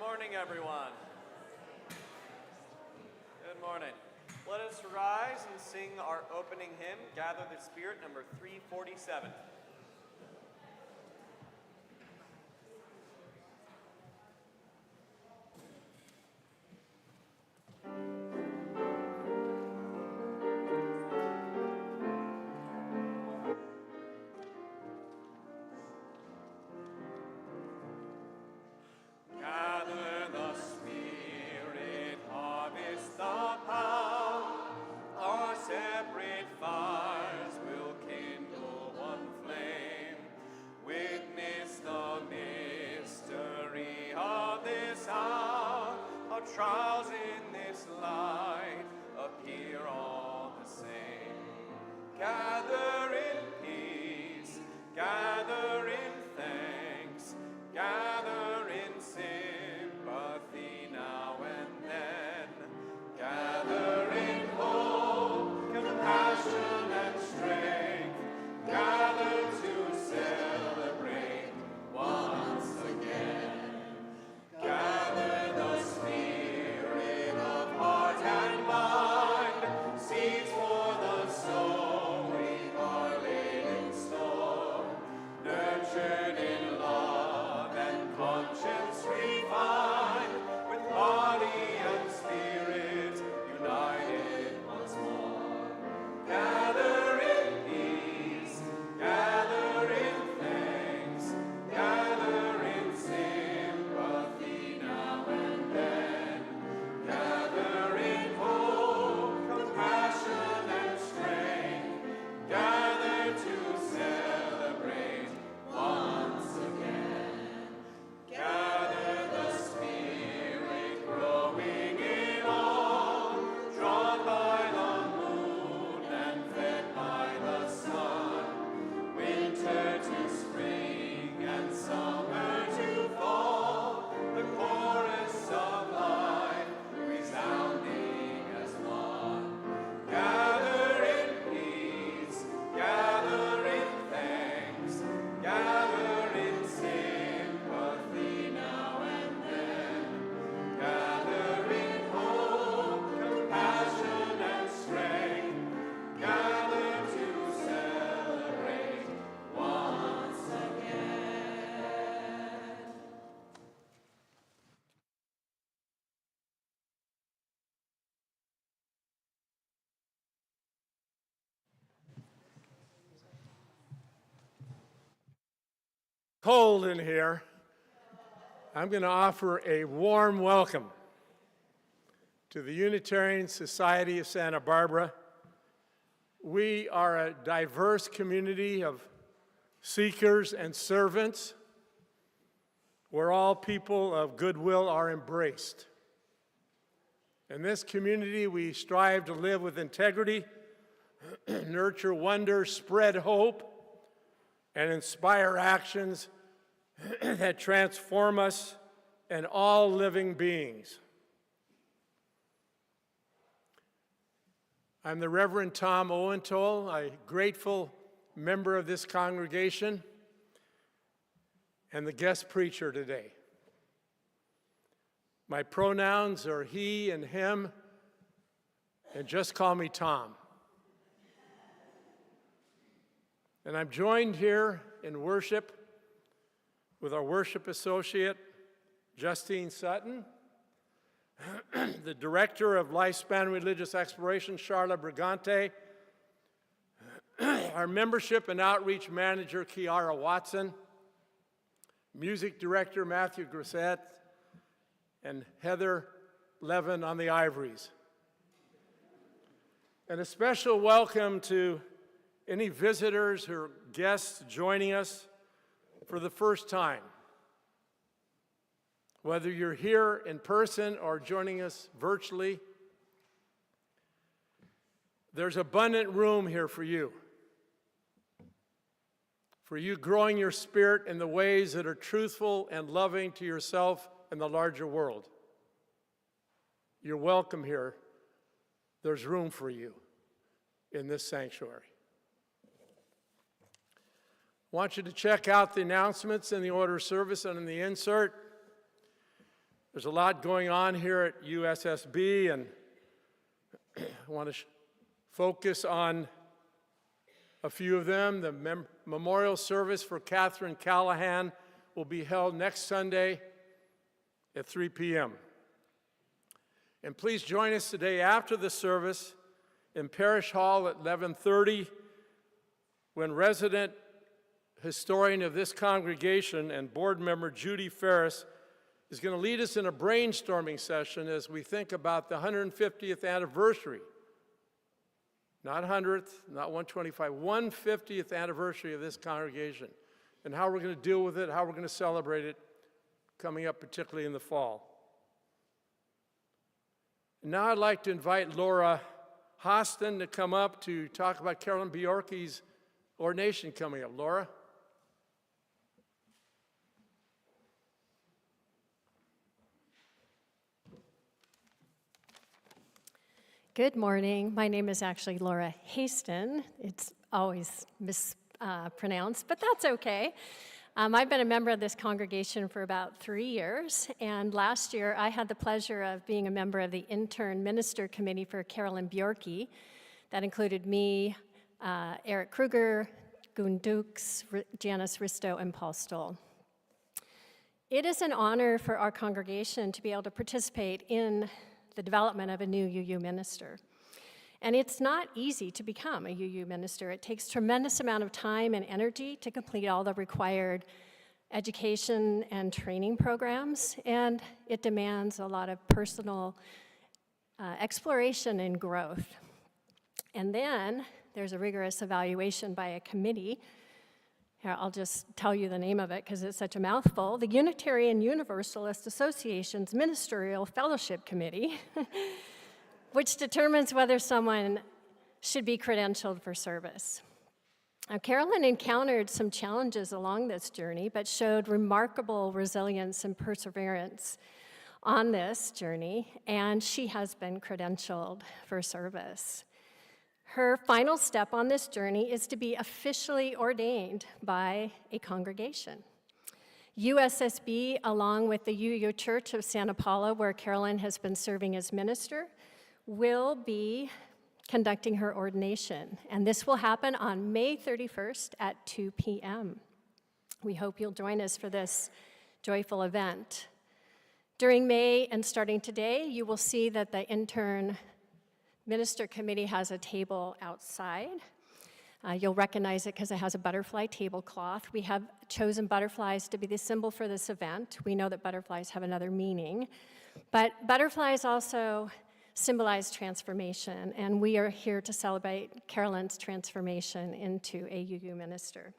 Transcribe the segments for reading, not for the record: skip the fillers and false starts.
morning, everyone. Good morning. Let us rise and sing our opening hymn, Gather the Spirit, number 347. Gather the Spirit, harvest the power. Our separate fires will kindle one flame. Witness the mystery of this hour. Our trials in this light appear all the same. Gather in peace, gather in thanks, gather in sympathy now and then. Gather in hope, compassion, and strength. Gather to celebrate once again. Gather the spirit of heart and mind. Seeds for the sowing are laid in store. Nurtured in love and conscience refined, with body and spirit united once more. Gather in peace, gather in thanks, gather in sympathy now and then. Gather in hope, compassion, and strength. Gather to celebrate once again. Gather the Spirit growing in all, drawn by the moon and fed by the sun. Winter to spring and summer to fall, the chorus of life resounding as one. Gather in peace, gather in thanks, gather in sympathy now and then. Gather in hope, compassion, and strength. Gather to celebrate once again. Cold in here. I'm going to offer a warm welcome to the Unitarian Society of Santa Barbara. We are a diverse community of seekers and servants where all people of goodwill are embraced. In this community, we strive to live with integrity, nurture wonder, spread hope, and inspire actions that transform us and all living beings. I'm the Reverend Tom Owentoll, a grateful member of this congregation and the guest preacher today. My pronouns are he and him, and just call me Tom. And I'm joined here in worship with our worship associate, Justine Sutton, the director of Lifespan Religious Exploration, Charla Brigante, our membership and outreach manager, Kiara Watson, music director, Matthew Grissett, and Heather Levin on the ivories. And a special welcome to any visitors or guests joining us for the first time. Whether you're here in person or joining us virtually, there's abundant room here for you growing your spirit in the ways that are truthful and loving to yourself and the larger world. You're welcome here. There's room for you in this sanctuary. I want you to check out the announcements in the order of service and in the insert. There's a lot going on here at USSB, and I want to focus on a few of them. The memorial service for Catherine Callahan will be held next Sunday at 3 p.m. And please join us today after the service in Parish Hall at 11:30, when resident historian of this congregation and board member Judy Ferris is going to lead us in a brainstorming session as we think about the 150th anniversary. Not 100th, not 125, 150th anniversary of this congregation, and how we're going to deal with it, how we're going to celebrate it coming up, particularly in the fall. And now I'd like to invite Laura Hostin to come up to talk about Carolyn Bjorky's ordination coming up. Laura? Good morning. My name is actually Laura Haston. It's always mispronounced, but that's okay. I've been a member of this congregation for about 3 years, and last year I had the pleasure of being a member of the intern minister committee for Carolyn Bjorky. That included me, Eric Kruger, Gun Dukes, Janice Risto, and Paul Stoll. It is an honor for our congregation to be able to participate in the development of a new UU minister. And it's not easy to become a UU minister. It takes tremendous amount of time and energy to complete all the required education and training programs, and it demands a lot of personal exploration and growth. And then there's a rigorous evaluation by a committee. Here, I'll just tell you the name of it because it's such a mouthful. The Unitarian Universalist Association's Ministerial Fellowship Committee, which determines whether someone should be credentialed for service. Now, Carolyn encountered some challenges along this journey, but showed remarkable resilience and perseverance on this journey, and she has been credentialed for service. Her final step on this journey is to be officially ordained by a congregation. USSB, along with the UU Church of Santa Paula, where Carolyn has been serving as minister, will be conducting her ordination. And this will happen on May 31st at 2 p.m. We hope you'll join us for this joyful event. During May and starting today, you will see that the intern Minister Committee has a table outside. You'll recognize it because it has a butterfly tablecloth. We have chosen butterflies to be the symbol for this event. We know that butterflies have another meaning, but butterflies also symbolize transformation, and we are here to celebrate Carolyn's transformation into a UU minister.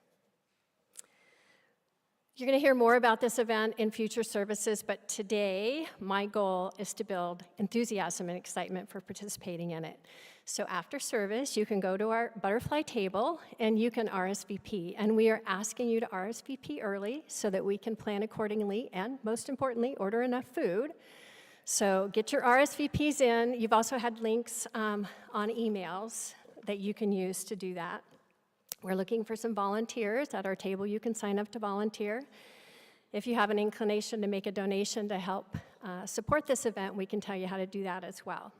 You're going to hear more about this event in future services, but today my goal is to build enthusiasm and excitement for participating in it. So after service, you can go to our butterfly table and you can RSVP. And we are asking you to RSVP early so that we can plan accordingly and, most importantly, order enough food. So get your RSVPs in. You've also had links on emails that you can use to do that. We're looking for some volunteers. At our table, you can sign up to volunteer. If you have an inclination to make a donation to help support this event, we can tell you how to do that as well.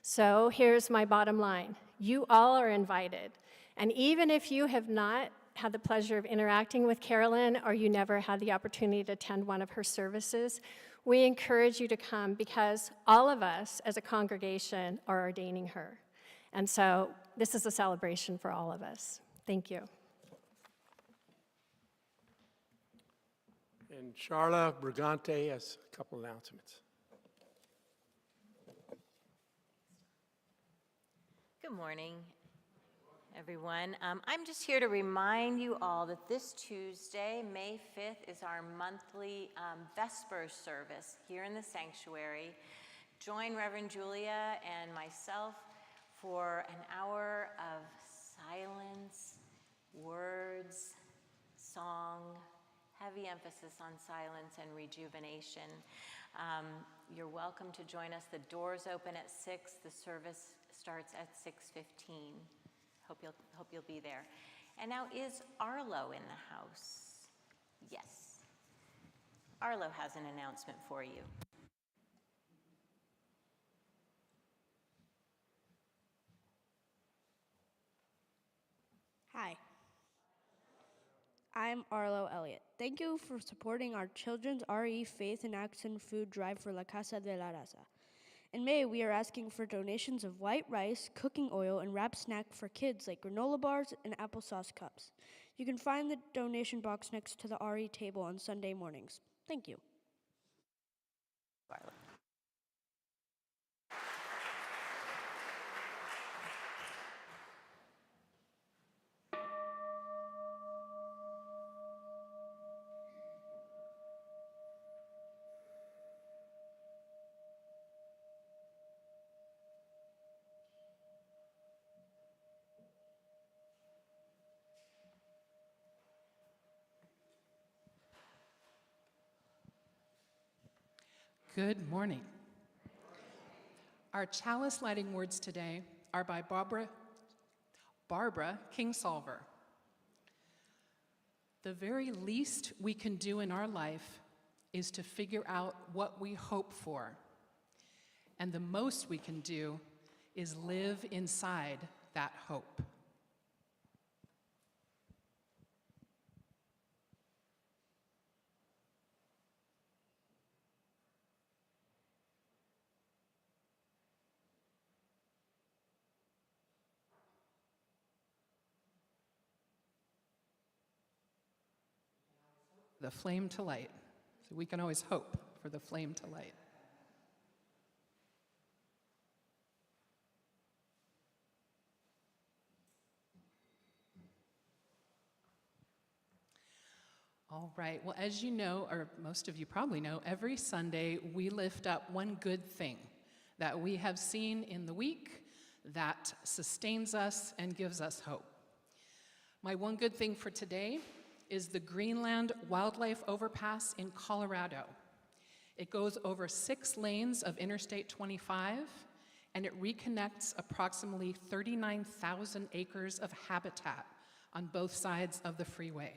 So here's my bottom line. You all are invited. And even if you have not had the pleasure of interacting with Carolyn or you never had the opportunity to attend one of her services, we encourage you to come because all of us as a congregation are ordaining her. And so this is a celebration for all of us. Thank you. And Charla Brigante has a couple announcements. Good morning, everyone. I'm just here to remind you all that this Tuesday, May 5th, is our monthly Vespers service here in the sanctuary. Join Reverend Julia and myself for an hour of silence, words, song, heavy emphasis on silence and rejuvenation. You're welcome to join us. The doors open at 6. The service starts at 6:15. Hope you'll be there. And now, is Arlo in the house? Yes. Arlo has an announcement for you. Arlo Elliott. Thank you for supporting our children's RE Faith in Action food drive for La Casa de la Raza. In May, we are asking for donations of white rice, cooking oil, and wrap snack for kids like granola bars and applesauce cups. You can find the donation box next to the RE table on Sunday mornings. Thank you. Violet. Good morning. Our chalice lighting words today are by Barbara Kingsolver. The very least we can do in our life is to figure out what we hope for. And the most we can do is live inside that hope. The flame to light. So we can always hope for the flame to light. All right, well, as you know, or most of you probably know, every Sunday we lift up one good thing that we have seen in the week that sustains us and gives us hope. My one good thing for today is the Greenland Wildlife Overpass in Colorado. It goes over 6 lanes of Interstate 25, and it reconnects approximately 39,000 acres of habitat on both sides of the freeway.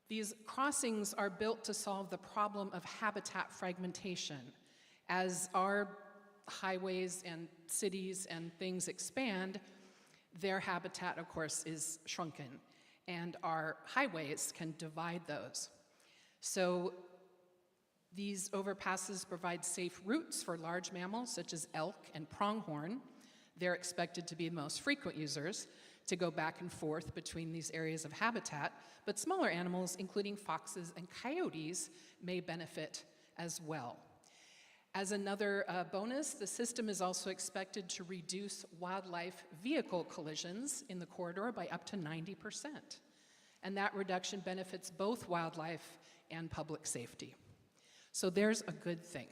These crossings are built to solve the problem of habitat fragmentation. As our highways and cities and things expand, their habitat, of course, is shrunken, and our highways can divide those. So these overpasses provide safe routes for large mammals such as elk and pronghorn. They're expected to be the most frequent users to go back and forth between these areas of habitat, but smaller animals, including foxes and coyotes, may benefit as well. As another bonus, the system is also expected to reduce wildlife vehicle collisions in the corridor by up to 90%. And that reduction benefits both wildlife and public safety. So there's a good thing.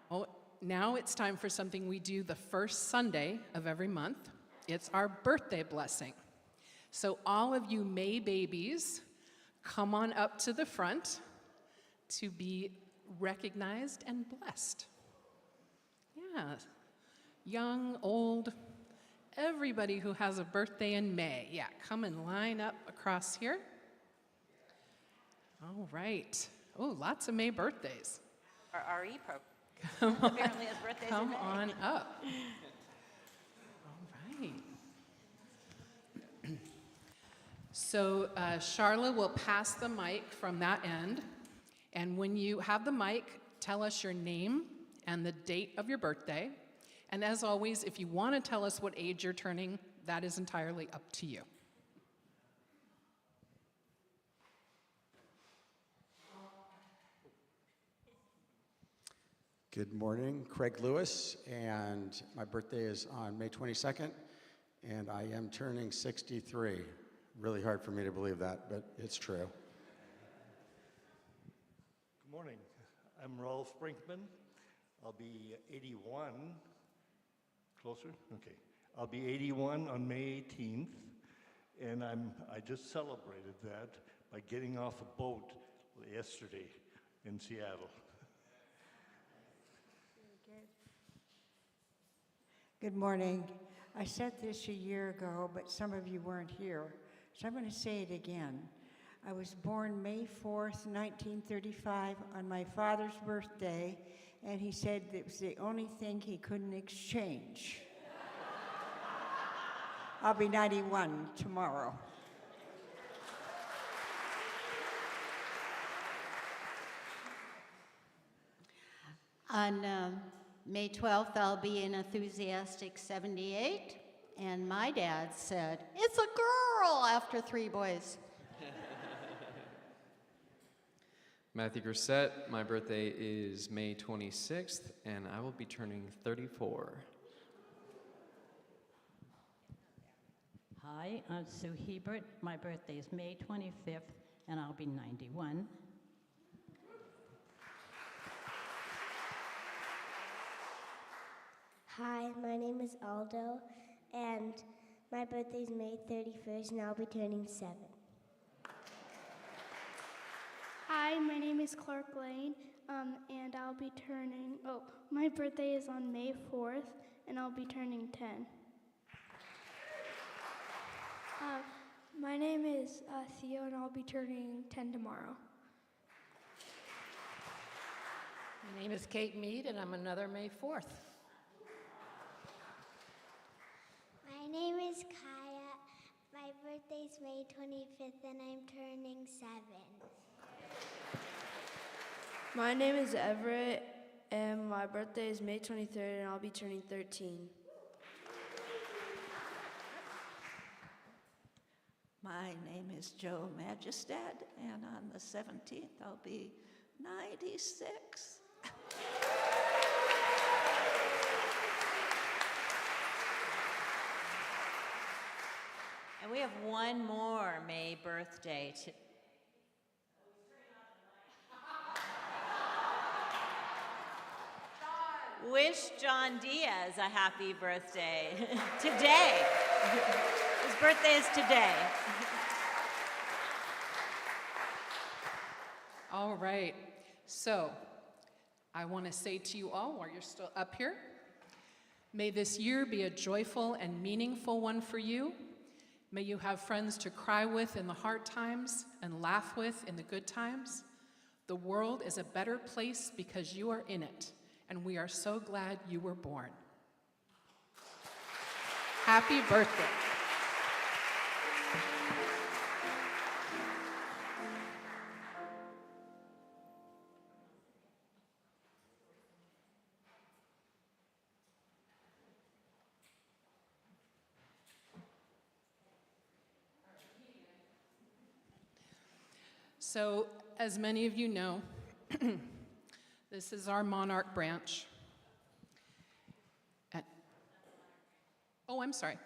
Oh, now it's time for something we do the first Sunday of every month. It's our birthday blessing. So all of you May babies, come on up to the front to be recognized and blessed. Yeah, young, old, everybody who has a birthday in May. Yeah, come and line up across here. All right. Oh, lots of May birthdays. Our RE program apparently has birthdays in Come May. on up. All right. So Charla will pass the mic from that end, and when you have the mic, tell us your name and the date of your birthday. And as always, if you want to tell us what age you're turning, that is entirely up to you. Good morning, Craig Lewis, and my birthday is on May 22nd, and I am turning 63. Really hard for me to believe that, but it's true. Good morning. I'm Rolf Brinkman. I'll be 81. Closer? Okay. I'll be 81 on May 18th, and I just celebrated that by getting off a boat yesterday in Seattle. Good morning. I said this a year ago, but some of you weren't here, so I'm going to say it again. I was born May 4th, 1935, on my father's birthday, and he said it was the only thing he couldn't exchange. I'll be 91 tomorrow. On May 12th, I'll be an enthusiastic 78, and my dad said, "It's a girl," after 3 boys. Matthew Grissett, my birthday is May 26th, and I will be turning 34. Hi, I'm Sue Hebert. My birthday is May 25th, and I'll be 91. Hi, my name is Aldo, and my birthday is May 31st, and I'll be turning 7. Hi, my name is Clark Lane, and I'll be turning, my birthday is on May 4th, and I'll be turning 10. My name is Theo, and I'll be turning 10 tomorrow. My name is Kate Mead, and I'm another May 4th. My name is Kaya. My birthday's May 25th, and I'm turning 7. My name is Everett, and my birthday is May 23rd, and I'll be turning 13. My name is Jo Magistad, and on the 17th, I'll be 96. And we have one more May birthday. Wish John Diaz a happy birthday today. His birthday is today. All right. So, I want to say to you all while you're still up here, may this year be a joyful and meaningful one for you. May you have friends to cry with in the hard times and laugh with in the good times. The world is a better place because you are in it, and we are so glad you were born. Happy birthday. So, as many of you know, this is our Monarch branch. I'm sorry.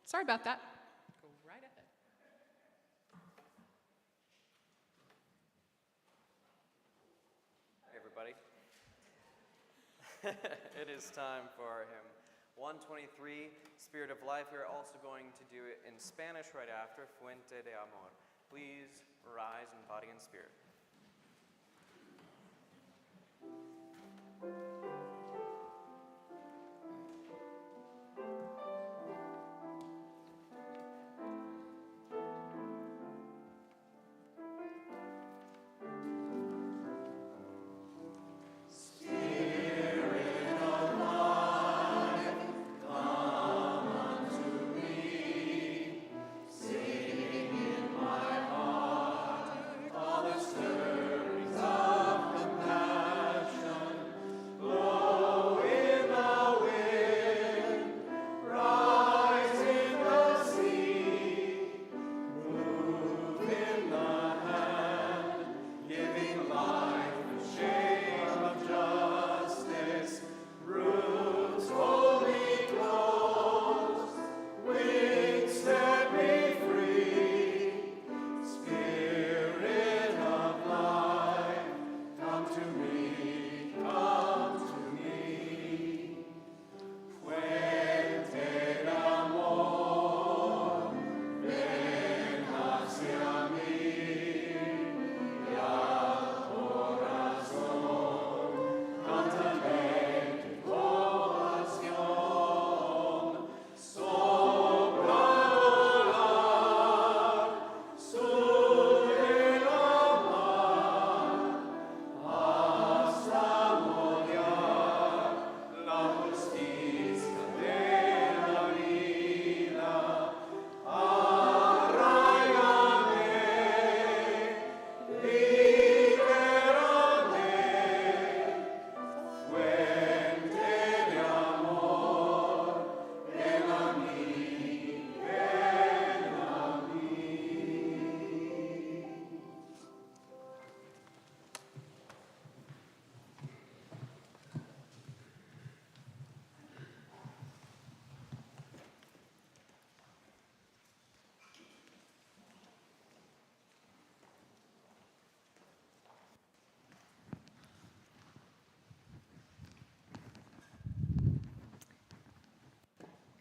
Sorry about that. Go right ahead. Hey, everybody. It is time for our hymn 123, Spirit of Life. We're also going to do it in Spanish right after, Fuente de Amor. Please rise in body and spirit. All the stirrings of compassion, Lord.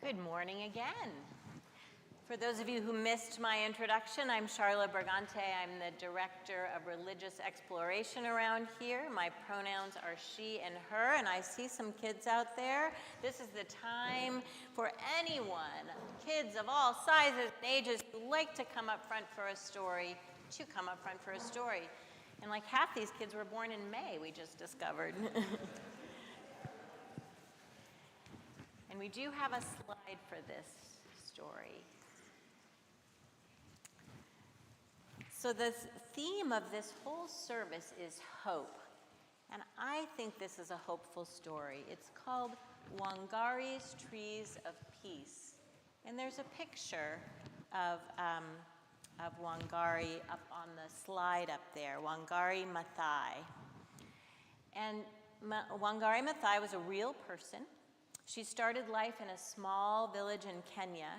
Good morning again. For those of you who missed my introduction, I'm Charla Bergante. I'm the Director of Religious Exploration around here. My pronouns are she and her, and I see some kids out there. This is the time for anyone, kids of all sizes and ages, who like to come up front for a story, to come up front for a story. And like half these kids were born in May, we just discovered. And we do have a slide for this story. So the theme of this whole service is hope. And I think this is a hopeful story. It's called Wangari's Trees of Peace. And there's a picture of Wangari up on the slide up there, Wangari Maathai. And Wangari Maathai was a real person. She started life in a small village in Kenya,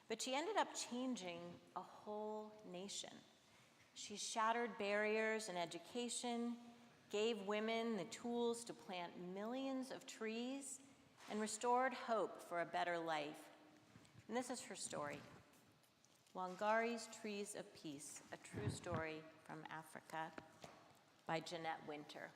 but she ended up changing a whole nation. She shattered barriers in education, gave women the tools to plant millions of trees, and restored hope for a better life. And this is her story. Wangari's Trees of Peace, a true story from Africa by Jeanette Winter.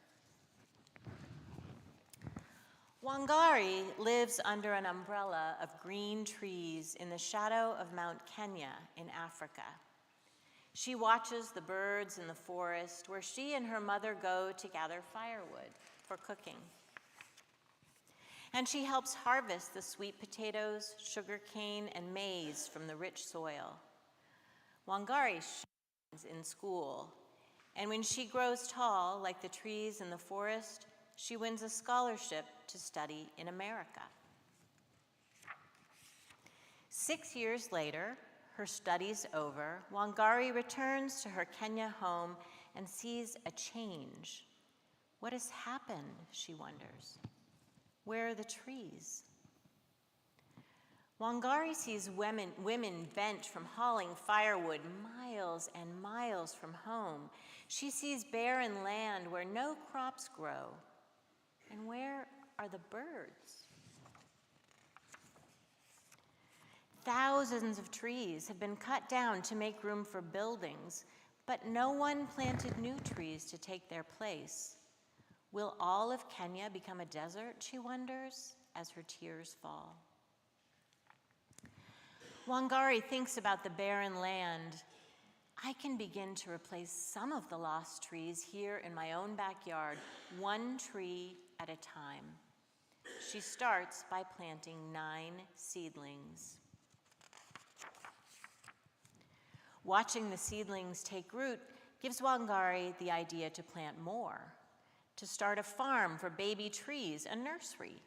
Wangari lives under an umbrella of green trees in the shadow of Mount Kenya in Africa. She watches the birds in the forest where she and her mother go to gather firewood for cooking. And she helps harvest the sweet potatoes, sugarcane, and maize from the rich soil. Wangari shines in school, and when she grows tall, like the trees in the forest, she wins a scholarship to study in America. 6 years later, her studies over, Wangari returns to her Kenya home and sees a change. What has happened, she wonders. Where are the trees? Wangari sees women bent from hauling firewood miles and miles from home. She sees barren land where no crops grow. And where are the birds? Thousands of trees have been cut down to make room for buildings, but no one planted new trees to take their place. Will all of Kenya become a desert, she wonders, as her tears fall. Wangari thinks about the barren land. I can begin to replace some of the lost trees here in my own backyard, one tree at a time. She starts by planting 9 seedlings. Watching the seedlings take root gives Wangari the idea to plant more, to start a farm for baby trees, a nursery.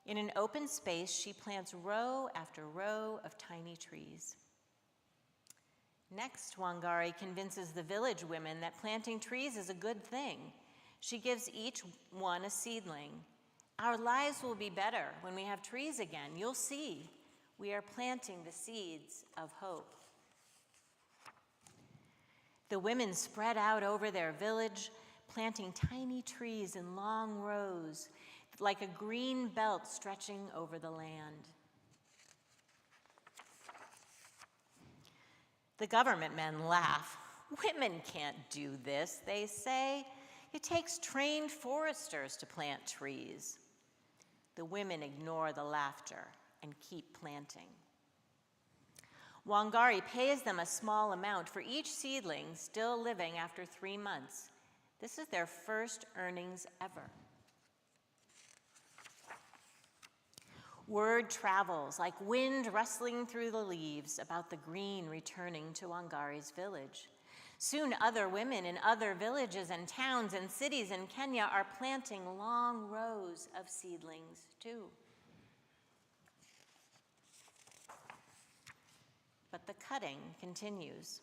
In an open space, she plants row after row of tiny trees. Next, Wangari convinces the village women that planting trees is a good thing. She gives each one a seedling. Our lives will be better when we have trees again. You'll see. We are planting the seeds of hope. The women spread out over their village, planting tiny trees in long rows, like a green belt stretching over the land. The government men laugh. Women can't do this, they say. It takes trained foresters to plant trees. The women ignore the laughter and keep planting. Wangari pays them a small amount for each seedling still living after 3 months. This is their first earnings ever. Word travels like wind rustling through the leaves about the green returning to Wangari's village. Soon other women in other villages and towns and cities in Kenya are planting long rows of seedlings too. But the cutting continues.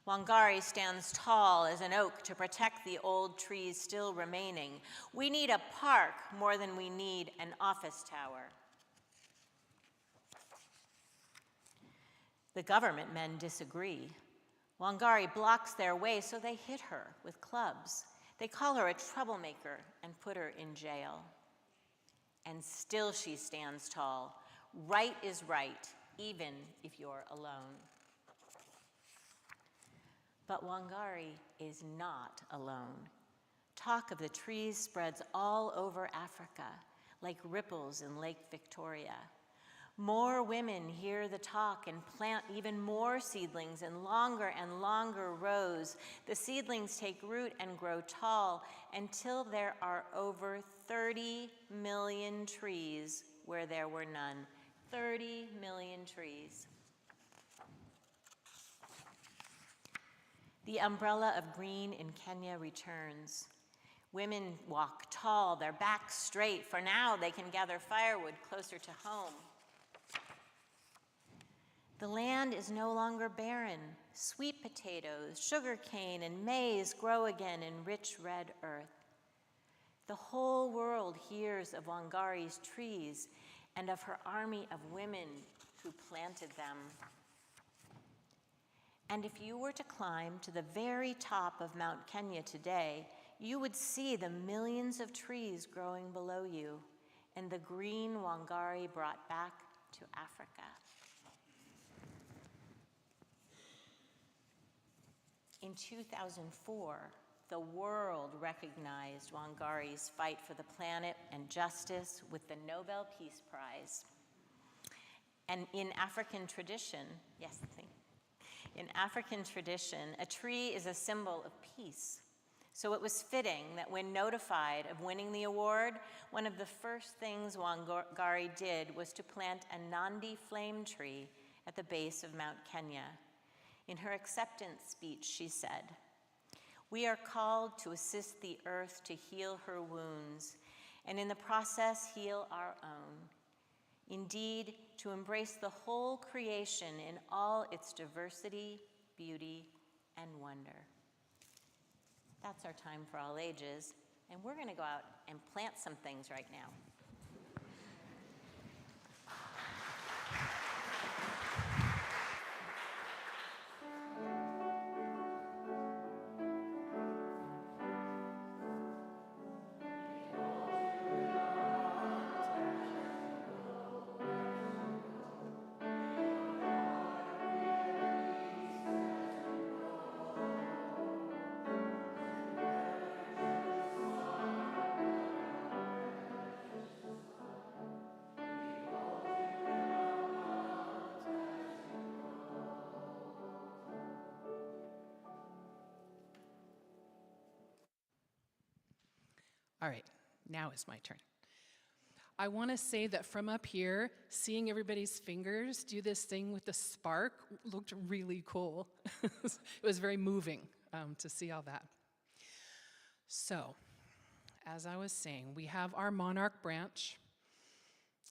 Wangari stands tall as an oak to protect the old trees still remaining. We need a park more than we need an office tower. The government men disagree. Wangari blocks their way, so they hit her with clubs. They call her a troublemaker and put her in jail. And still she stands tall. Right is right, even if you're alone. But Wangari is not alone. Talk of the trees spreads all over Africa, like ripples in Lake Victoria. More women hear the talk and plant even more seedlings in longer and longer rows. The seedlings take root and grow tall until there are over 30 million trees where there were none. 30 million trees. The umbrella of green in Kenya returns. Women walk tall, their backs straight, for now they can gather firewood closer to home. The land is no longer barren. Sweet potatoes, sugarcane, and maize grow again in rich red earth. The whole world hears of Wangari's trees and of her army of women who planted them. And if you were to climb to the very top of Mount Kenya today, you would see the millions of trees growing below you and the green Wangari brought back to Africa. In 2004, the world recognized Wangari's fight for the planet and justice with the Nobel Peace Prize. And in African tradition, in African tradition, a tree is a symbol of peace. So it was fitting that when notified of winning the award, one of the first things Wangari did was to plant a Nandi flame tree at the base of Mount Kenya. In her acceptance speech, she said, "We are called to assist the earth to heal her wounds, and in the process heal our own. Indeed, to embrace the whole creation in all its diversity, beauty, and wonder." That's our time for all ages, and we're going to go out and plant some things right now. All right, now is my turn. I want to say that from up here, seeing everybody's fingers do this thing with the spark looked really cool. It was very moving to see all that. So, as I was saying, we have our monarch branch,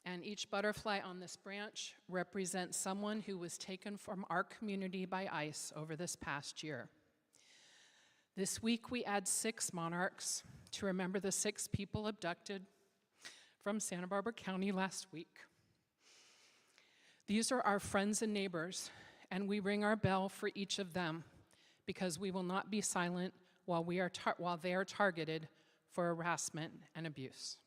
and each butterfly on this branch represents someone who was taken from our community by ICE over this past year. This week, we add 6 monarchs to remember the 6 people abducted from Santa Barbara County last week. These are our friends and neighbors, and we ring our bell for each of them because we will not be silent while they are targeted for harassment and abuse.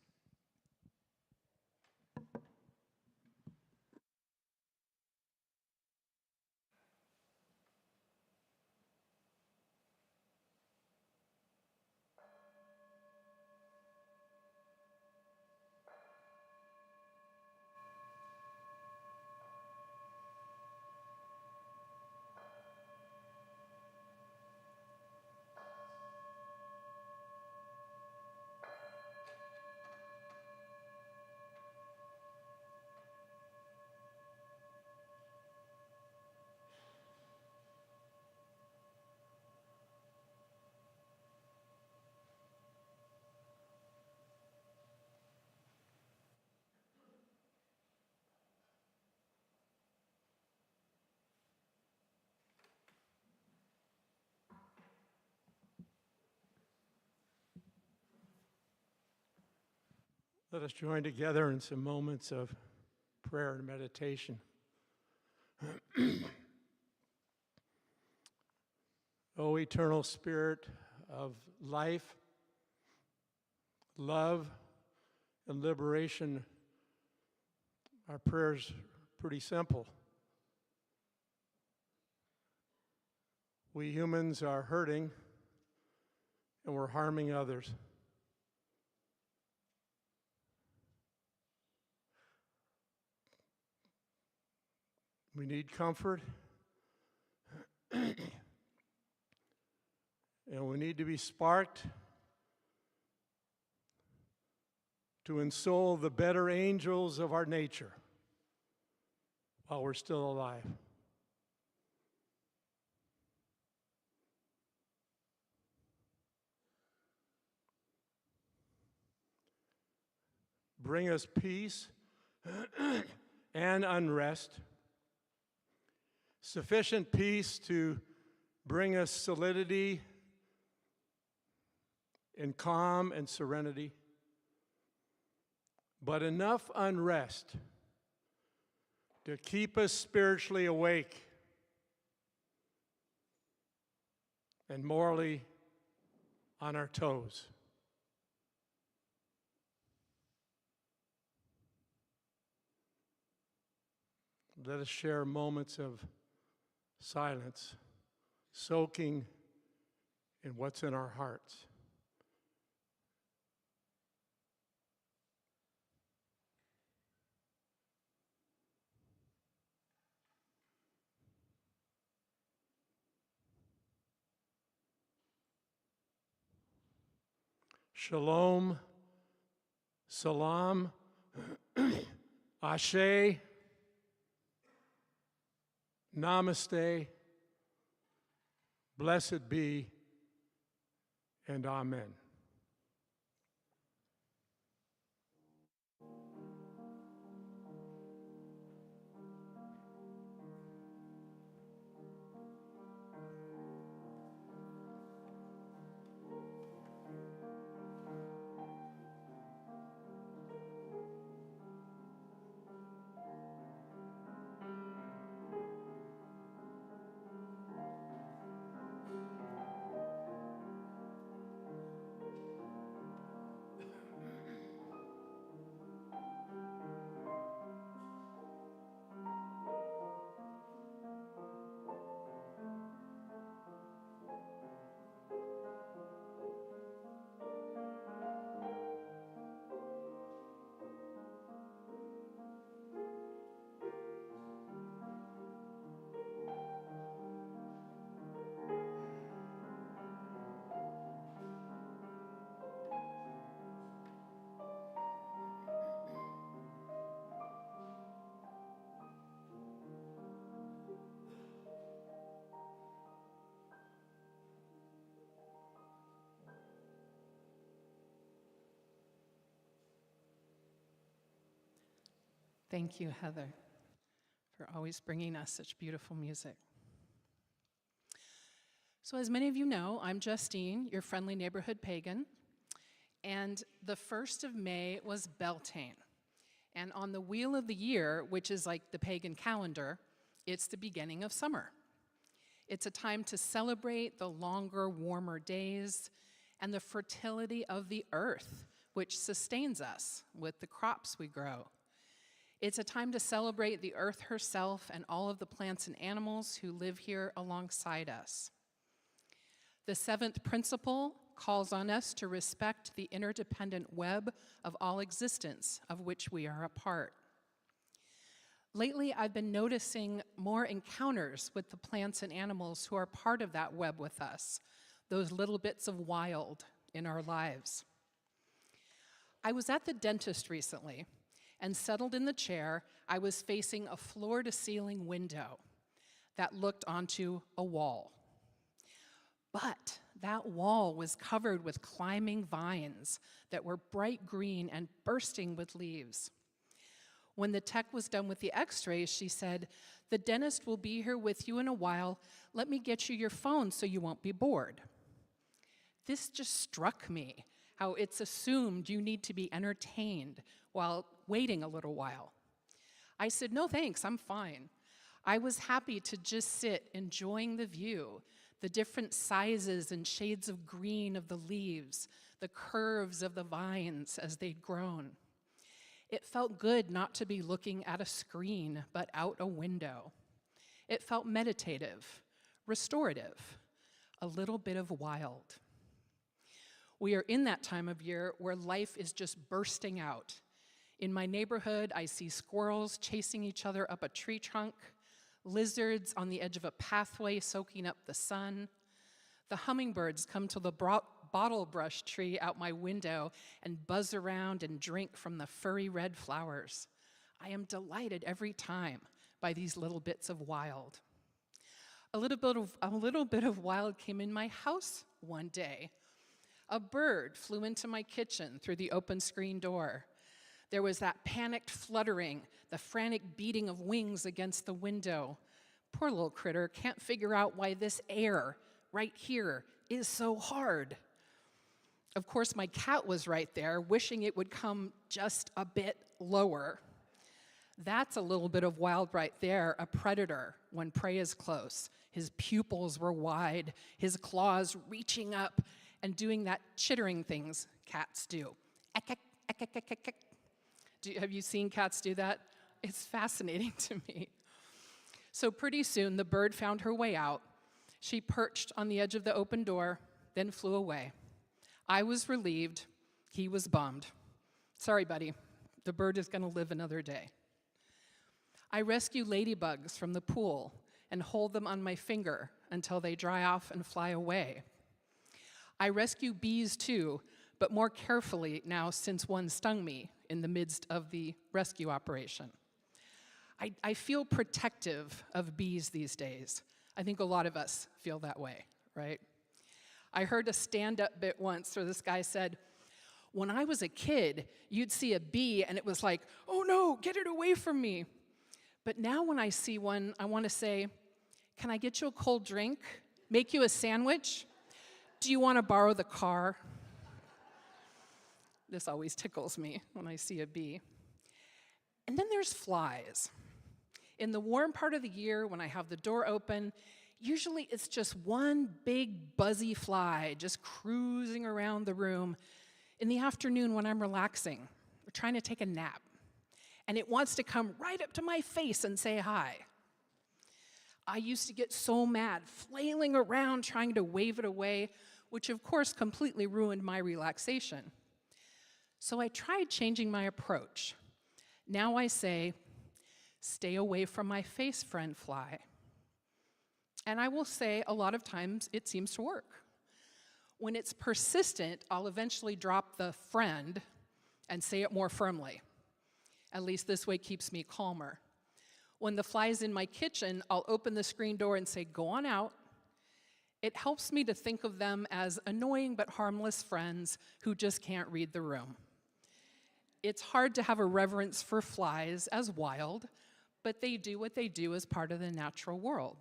Let us join together in some moments of prayer and meditation. O eternal Spirit of life, love, and liberation, Our prayer's pretty simple. We humans are hurting and we're harming others. We need comfort, and we need to be sparked to ensoul the better angels of our nature while we're still alive. Bring us peace and unrest, sufficient peace to bring us solidity and calm and serenity, but enough unrest to keep us spiritually awake and morally on our toes. Let us share moments of silence, soaking in what's in our hearts. Shalom, salam, ashe, namaste, blessed be, and amen. Thank you, Heather, for always bringing us such beautiful music. So as many of you know, I'm Justine, your friendly neighborhood pagan, and the 1st of May was Beltane. And on the wheel of the year, which is like the pagan calendar, it's the beginning of summer. It's a time to celebrate the longer, warmer days and the fertility of the earth, which sustains us with the crops we grow. It's a time to celebrate the earth herself and all of the plants and animals who live here alongside us. The 7th principle calls on us to respect the interdependent web of all existence of which we are a part. Lately, I've been noticing more encounters with the plants and animals who are part of that web with us, those little bits of wild in our lives. I was at the dentist recently, and settled in the chair, I was facing a floor-to-ceiling window that looked onto a wall. But that wall was covered with climbing vines that were bright green and bursting with leaves. When the tech was done with the x-rays, she said, "The dentist will be here with you in a while. Let me get you your phone so you won't be bored." This just struck me, how it's assumed you need to be entertained while waiting a little while. I said, "No thanks, I'm fine." I was happy to just sit enjoying the view, the different sizes and shades of green of the leaves, the curves of the vines as they'd grown. It felt good not to be looking at a screen, but out a window. It felt meditative, restorative, a little bit of wild. We are in that time of year where life is just bursting out. In my neighborhood, I see squirrels chasing each other up a tree trunk, lizards on the edge of a pathway soaking up the sun. The hummingbirds come to the bottle brush tree out my window and buzz around and drink from the furry red flowers. I am delighted every time by these little bits of wild. A little bit of wild came in my house one day. A bird flew into my kitchen through the open screen door. There was that panicked fluttering, the frantic beating of wings against the window. Poor little critter can't figure out why this air right here is so hard. Of course, my cat was right there, wishing it would come just a bit lower. That's a little bit of wild right there, a predator when prey is close. His pupils were wide, his claws reaching up and doing that chittering things cats do. Have you seen cats do that? It's fascinating to me. So pretty soon, the bird found her way out. She perched on the edge of the open door, then flew away. I was relieved. He was bummed. Sorry, buddy. The bird is going to live another day. I rescue ladybugs from the pool and hold them on my finger until they dry off and fly away. I rescue bees too, but more carefully now since one stung me in the midst of the rescue operation. I feel protective of bees these days. I think a lot of us feel that way, right? I heard a stand-up bit once where this guy said, when I was a kid, you'd see a bee and it was like, oh no, get it away from me. But now when I see one, I want to say, can I get you a cold drink? Make you a sandwich? Do you want to borrow the car? This always tickles me when I see a bee. And then there's flies. In the warm part of the year, when I have the door open, usually it's just one big buzzy fly just cruising around the room in the afternoon when I'm relaxing or trying to take a nap. And it wants to come right up to my face and say hi. I used to get so mad, flailing around trying to wave it away, which of course completely ruined my relaxation. So I tried changing my approach. Now I say, stay away from my face, friend fly. And I will say a lot of times it seems to work. When it's persistent, I'll eventually drop the friend and say it more firmly. At least this way keeps me calmer. When the fly's in my kitchen, I'll open the screen door and say, go on out. It helps me to think of them as annoying but harmless friends who just can't read the room. It's hard to have a reverence for flies as wild, but they do what they do as part of the natural world.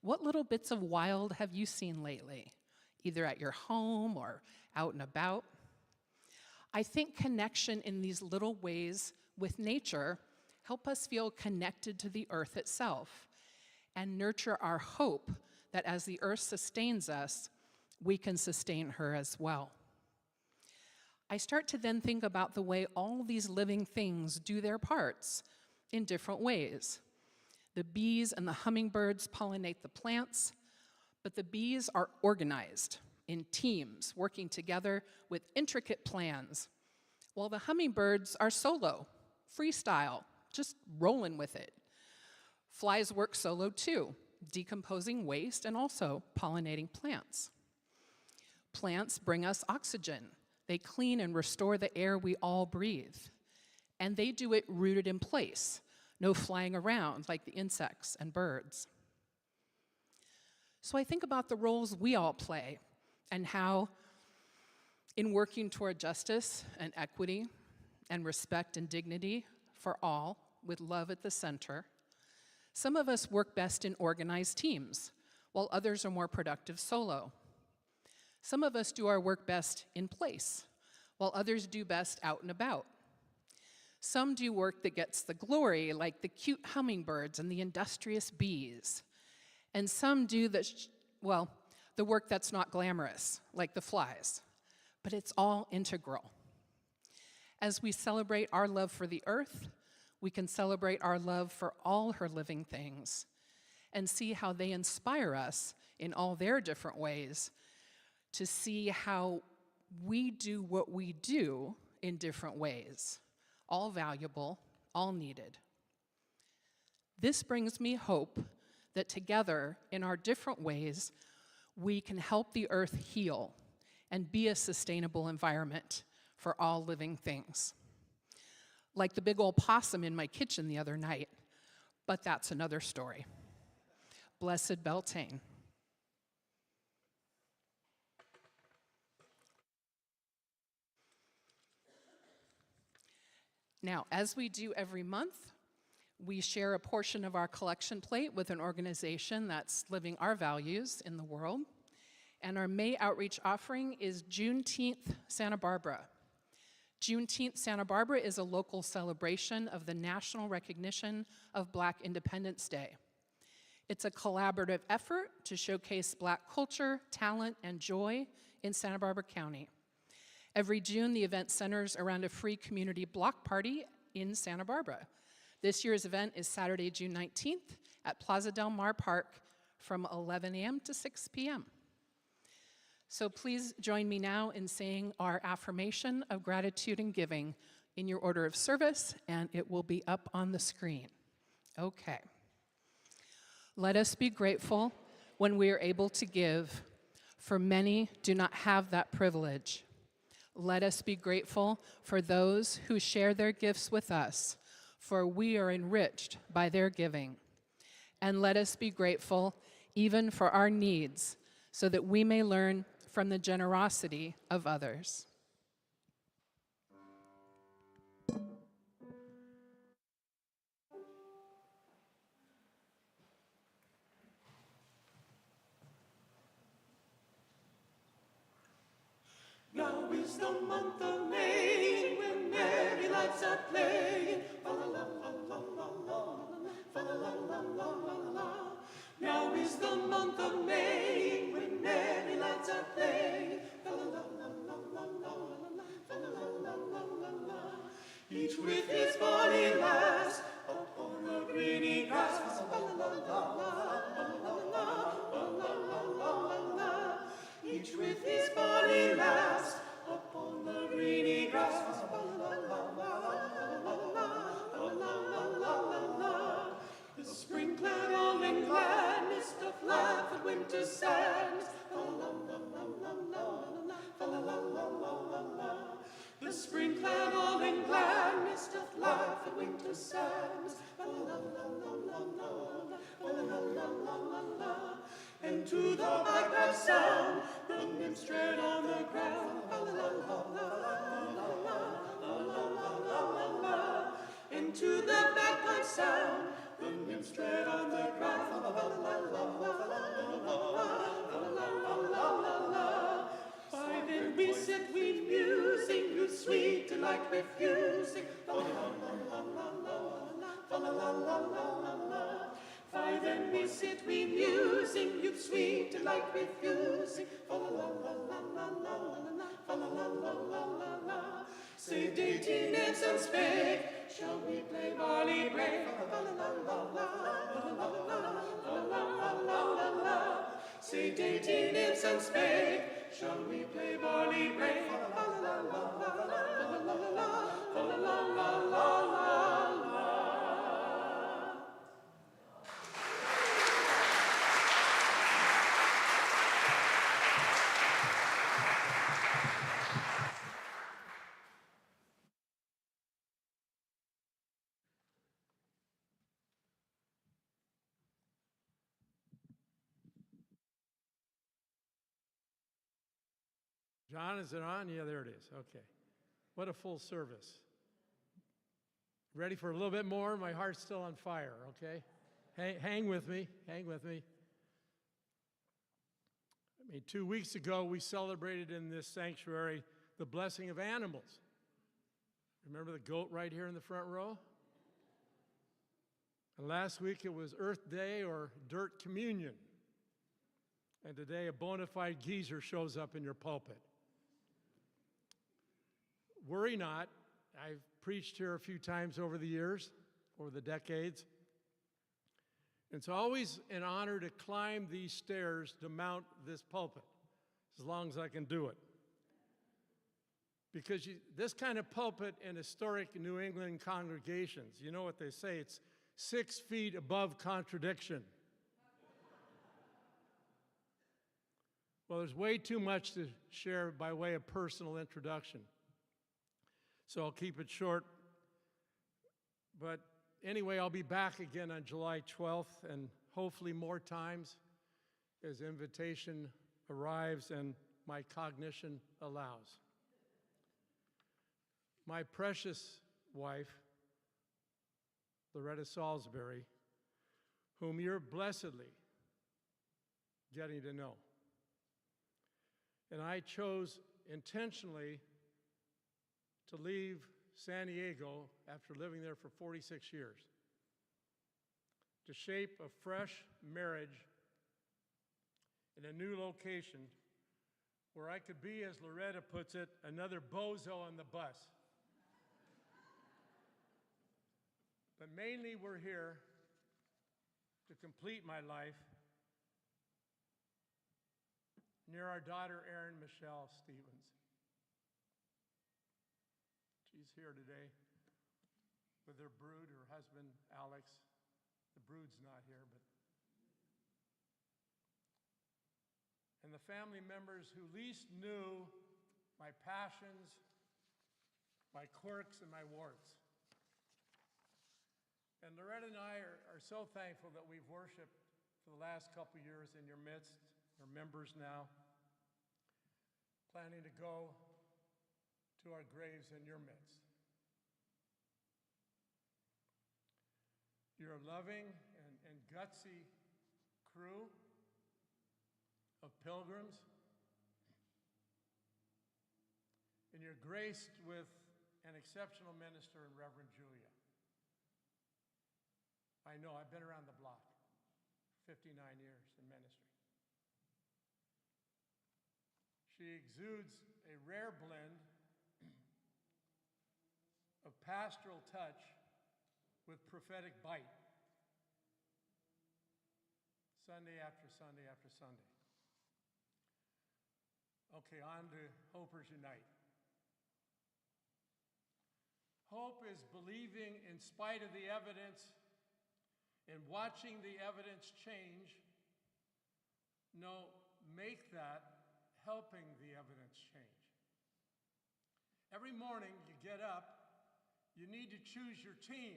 What little bits of wild have you seen lately, either at your home or out and about? I think connection in these little ways with nature help us feel connected to the earth itself and nurture our hope that as the earth sustains us, we can sustain her as well. I start to then think about the way all these living things do their parts in different ways. The bees and the hummingbirds pollinate the plants, but the bees are organized in teams, working together with intricate plans, while the hummingbirds are solo, freestyle, just rolling with it. Flies work solo too, decomposing waste and also pollinating plants. Plants bring us oxygen. They clean and restore the air we all breathe. And they do it rooted in place, no flying around like the insects and birds. So I think about the roles we all play and how, in working toward justice and equity and respect and dignity for all, with love at the center, some of us work best in organized teams, while others are more productive solo. Some of us do our work best in place, while others do best out and about. Some do work that gets the glory, like the cute hummingbirds and the industrious bees. And some do the work that's not glamorous, like the flies. But it's all integral. As we celebrate our love for the earth, we can celebrate our love for all her living things and see how they inspire us in all their different ways to see how we do what we do in different ways, all valuable, all needed. This brings me hope that together, in our different ways, we can help the earth heal and be a sustainable environment for all living things. Like the big old possum in my kitchen the other night, but that's another story. Blessed Beltane. Now, as we do every month, we share a portion of our collection plate with an organization that's living our values in the world. And our May outreach offering is Juneteenth Santa Barbara. Juneteenth Santa Barbara is a local celebration of the national recognition of Black Independence Day. It's a collaborative effort to showcase Black culture, talent, and joy in Santa Barbara County. Every June, the event centers around a free community block party in Santa Barbara. This year's event is Saturday, June 19th at Plaza Del Mar Park from 11 a.m. to 6 p.m. So please join me now in saying our affirmation of gratitude and giving in your order of service, and it will be up on the screen. Okay. Let us be grateful when we are able to give, for many do not have that privilege. Let us be grateful for those who share their gifts with us, for we are enriched by their giving. And let us be grateful even for our needs, so that we may learn from the generosity of others. Now is the month of May, when merry lights are playing. Fa la la la la la la, fa la la la la la la. Now is the month of May, when merry lights are playing. Fa la la la la la la, fa la la la la la la. Each with his bonny lass upon the greeny grass. Fa la la la la la la la la. Each with his bonny lass upon the greeny grass. Fa la la la la la la. The spring-clad all in gladness doth laugh at winter's sadness. Fa la la la la la, fa la la la la la. The spring-clad all in gladness doth laugh at winter's sadness. Fa la la la la la, fa la la la la la. And to the bagpipe sound, the nymphs tread on the ground. Fa la la la la la la. And to the bagpipe sound, the nymphs tread on the ground. Fa la la la la. By then we sit, we musing, youth sweet delight refusing. Fa la la la la. By then we sit, we musing, youth sweet delight refusing. Fa la la la la, fa la la la la. Say dainty nymphs and spake, shall we play barley break? Fa la la la la. Say dainty nymphs and spake, shall we play barley break? Fa la la la, fa la la la. John, is it on? Yeah, there it is. Okay. What a full service. Ready for a little bit more? My heart's still on fire, okay? Hang with me. Hang with me. 2 weeks ago, we celebrated in this sanctuary the blessing of animals. Remember the goat right here in the front row? And last week it was Earth Day or Dirt Communion. And today a bona fide geezer shows up in your pulpit. Worry not, I've preached here a few times over the years, over the decades. It's always an honor to climb these stairs to mount this pulpit, as long as I can do it. Because this kind of pulpit in historic New England congregations, you know what they say, it's 6 feet above contradiction. Well, there's way too much to share by way of personal introduction. So I'll keep it short. But anyway, I'll be back again on July 12th and hopefully more times as invitation arrives and my cognition allows. My precious wife, Loretta Salisbury, whom you're blessedly getting to know. And I chose intentionally to leave San Diego after living there for 46 years to shape a fresh marriage in a new location where I could be, as Loretta puts it, another bozo on the bus. But mainly we're here to complete my life near our daughter, Erin Michelle Stevens. She's here today with her brood, her husband, Alex. The brood's not here, but. And the family members who least knew my passions, my quirks, and my warts. And Loretta and I are so thankful that we've worshiped for the last couple years in your midst. We're members now, planning to go to our graves in your midst. You're a loving and gutsy crew of pilgrims, and you're graced with an exceptional minister in Reverend Julia. I know, I've been around the block, 59 years in ministry. She exudes a rare blend of pastoral touch with prophetic bite, Sunday after Sunday after Sunday. Okay, on to Hopers Unite. Hope is believing in spite of the evidence and watching the evidence change. No, make that helping the evidence change. Every morning you get up, you need to choose your team.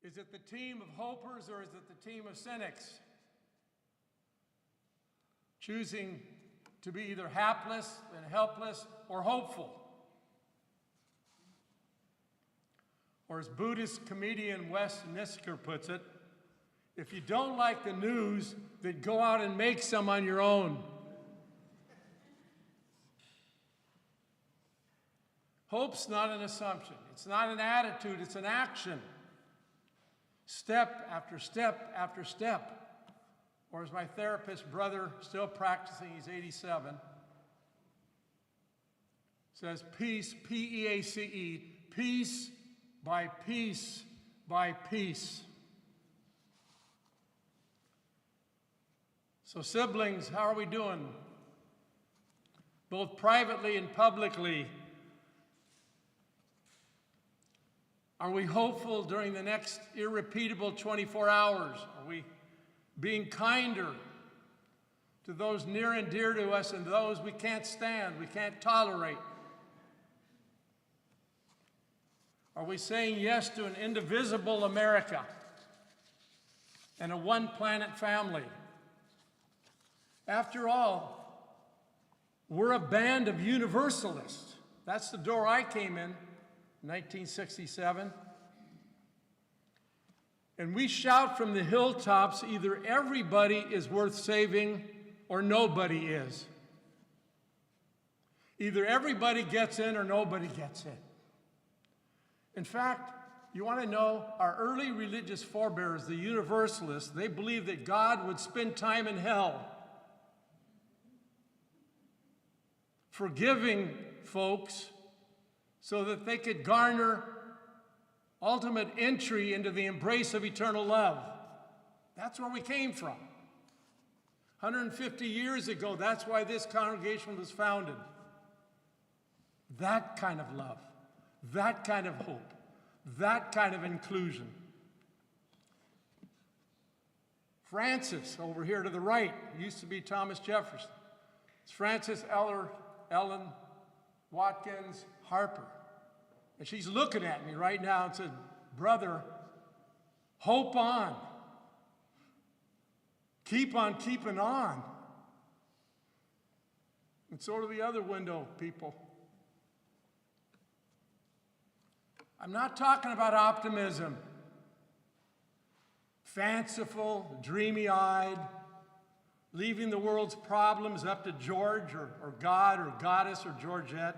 Is it the team of hopers or is it the team of cynics? Choosing to be either hapless and helpless or hopeful. Or as Buddhist comedian Wes Nisker puts it, if you don't like the news, then go out and make some on your own. Hope's not an assumption. It's not an attitude, it's an action. Step after step after step. Or as my therapist brother, still practicing, he's 87, says peace, P-E-A-C-E, peace by piece by piece. So siblings, how are we doing? Both privately and publicly. Are we hopeful during the next irrepeatable 24 hours? Are we being kinder to those near and dear to us and those we can't stand, we can't tolerate? Are we saying yes to an indivisible America and a one-planet family? After all, we're a band of universalists. That's the door I came in 1967. And we shout from the hilltops, either everybody is worth saving or nobody is. Either everybody gets in or nobody gets in. In fact, you want to know, our early religious forebears, the Universalists, they believed that God would spend time in hell, forgiving folks so that they could garner ultimate entry into the embrace of eternal love. That's where we came from. 150 years ago, that's why this congregation was founded. That kind of love, that kind of hope, that kind of inclusion. Francis, over here to the right, used to be Thomas Jefferson. It's Frances Ellen Watkins Harper. And she's looking at me right now and said, brother, hope on. Keep on keeping on. And so do the other window people. I'm not talking about optimism. Fanciful, dreamy-eyed, leaving the world's problems up to George or God or Goddess or Georgette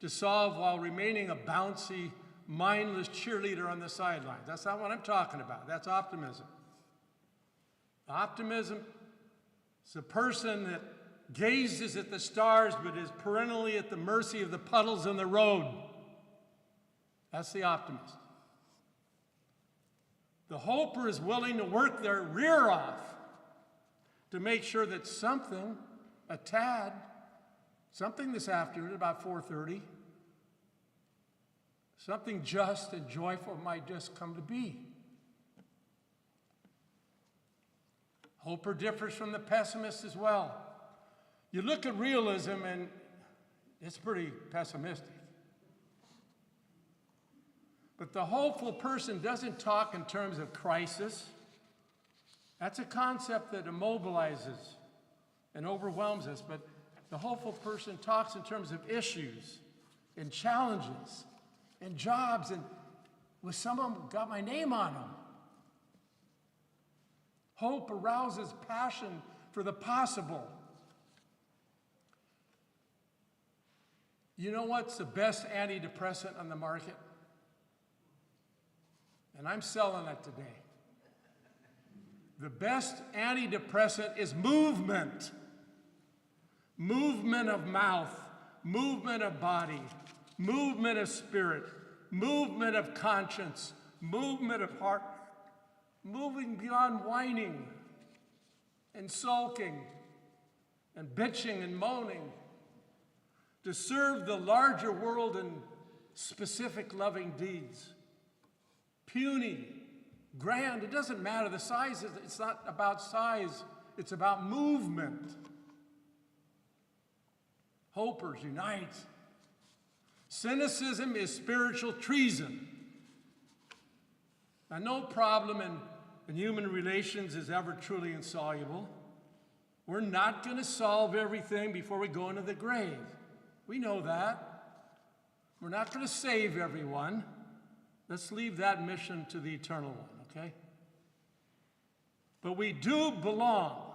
to solve while remaining a bouncy, mindless cheerleader on the sidelines. That's not what I'm talking about. That's optimism. Optimism is a person that gazes at the stars but is perennially at the mercy of the puddles in the road. That's the optimist. The hoper is willing to work their rear off to make sure that something, a tad, something this afternoon about 4:30, something just and joyful might just come to be. Hoper differs from the pessimist as well. You look at realism and it's pretty pessimistic. But the hopeful person doesn't talk in terms of crisis. That's a concept that immobilizes and overwhelms us. But the hopeful person talks in terms of issues and challenges and jobs, and with some of them got my name on them. Hope arouses passion for the possible. You know what's the best antidepressant on the market? And I'm selling it today. The best antidepressant is movement. Movement of mouth, movement of body, movement of spirit, movement of conscience, movement of heart, moving beyond whining and sulking and bitching and moaning to serve the larger world in specific loving deeds. Puny, grand, it doesn't matter the size, it's not about size, it's about movement. Hopers unite. Cynicism is spiritual treason. Now, no problem in human relations is ever truly insoluble. We're not going to solve everything before we go into the grave. We know that. We're not going to save everyone. Let's leave that mission to the eternal one, okay? But we do belong.